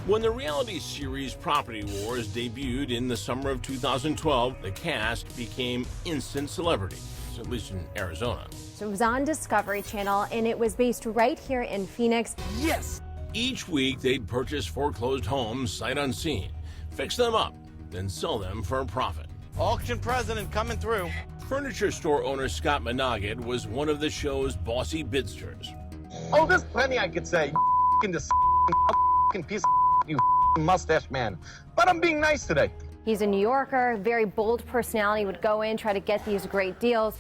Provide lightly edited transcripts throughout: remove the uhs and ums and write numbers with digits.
When the reality series Property Wars debuted in the summer of 2012, the cast became instant celebrities, at least in Arizona. So it was on Discovery Channel, and it was based right here in Phoenix. Yes! Each week, they'd purchase foreclosed homes sight unseen, fix them up, then sell them for a profit. Auction president coming through. Furniture store owner Scott Menaged was one of the show's bossy bidsters. Oh, there's plenty I could say. You this piece of you mustache man. But I'm being nice today. He's a New Yorker, very bold personality, would go in, try to get these great deals.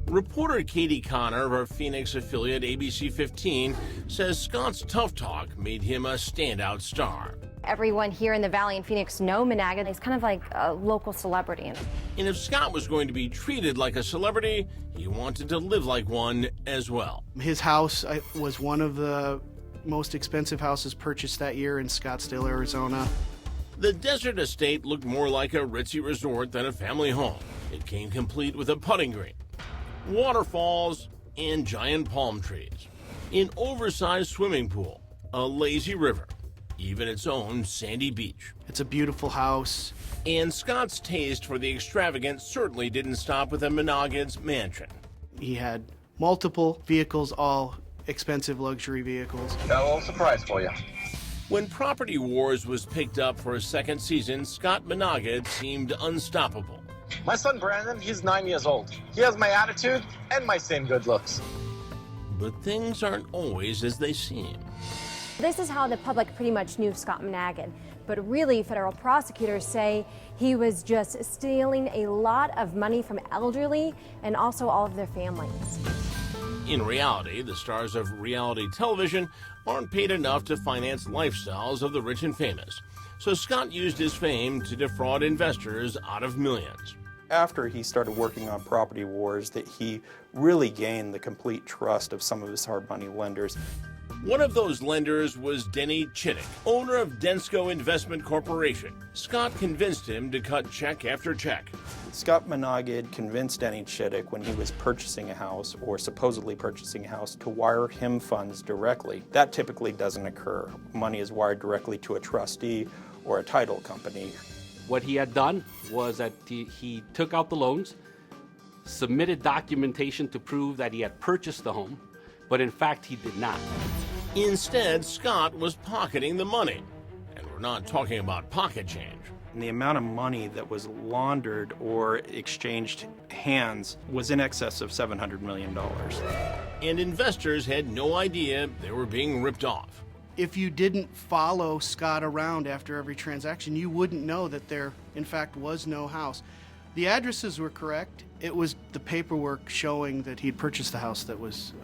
Reporter Katie Connor of our Phoenix affiliate ABC 15 says Scott's tough talk made him a standout star. Everyone here in the Valley in Phoenix know Menaged. He's kind of like a local celebrity. And if Scott was going to be treated like a celebrity, he wanted to live like one as well. His house was one of the most expensive houses purchased that year in Scottsdale, Arizona. The desert estate looked more like a ritzy resort than a family home. It came complete with a putting green, waterfalls, and giant palm trees, an oversized swimming pool, a lazy river, even its own sandy beach. It's a beautiful house. And Scott's taste for the extravagant certainly didn't stop with a Menaged's mansion. He had multiple vehicles, all expensive luxury vehicles. Got a little surprise for you. When Property Wars was picked up for a second season, Scott Menaged seemed unstoppable. My son Brandon, he's 9 years old. He has my attitude and my same good looks. But things aren't always as they seem. This is how the public pretty much knew Scott Menaged. But really, federal prosecutors say he was just stealing a lot of money from elderly and also all of their families. In reality, the stars of reality television aren't paid enough to finance lifestyles of the rich and famous. So Scott used his fame to defraud investors out of millions. After he started working on Property Wars, that he really gained the complete trust of some of his hard money lenders. One of those lenders was Denny Chittick, owner of Densko Investment Corporation. Scott convinced him to cut check after check. Scott Menaged convinced Denny Chittick when he was purchasing a house, or supposedly purchasing a house, to wire him funds directly. That typically doesn't occur. Money is wired directly to a trustee or a title company. What he had done was that he took out the loans, submitted documentation to prove that he had purchased the home, but in fact he did not. Instead, Scott was pocketing the money. And we're not talking about pocket change. And the amount of money that was laundered or exchanged hands was in excess of $700 million. And investors had no idea they were being ripped off. If you didn't follow Scott around after every transaction, you wouldn't know that there, in fact, was no house. The addresses were correct. It was the paperwork showing that he'd purchased the house that was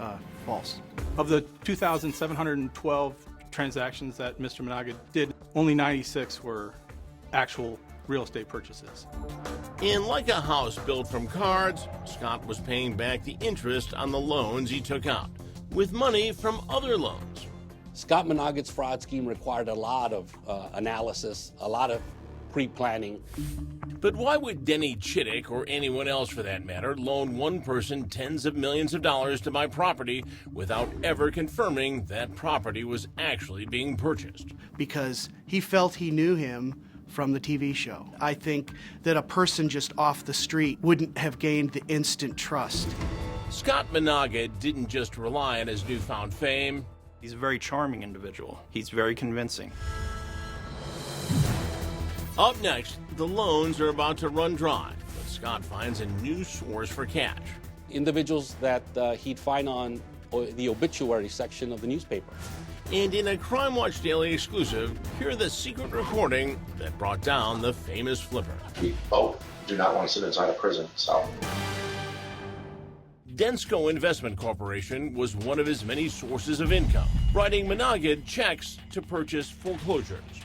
false. Of the 2,712 transactions that Mr. Menaged did, only 96 were actual real estate purchases. And like a house built from cards, Scott was paying back the interest on the loans he took out, with money from other loans. Scott Menaged's fraud scheme required a lot of analysis, a lot of pre-planning. But why would Denny Chittick, or anyone else for that matter, loan one person tens of millions of dollars to buy property without ever confirming that property was actually being purchased? Because he felt he knew him from the TV show. I think that a person just off the street wouldn't have gained the instant trust. Scott Menaged didn't just rely on his newfound fame. He's a very charming individual. He's very convincing. Up next, the loans are about to run dry, but Scott finds a new source for cash. Individuals that he'd find on the obituary section of the newspaper. And in a Crime Watch Daily exclusive, hear the secret recording that brought down the famous flipper. We both do not want to sit inside a prison, so. Densko Investment Corporation was one of his many sources of income, writing Menaged checks to purchase foreclosures.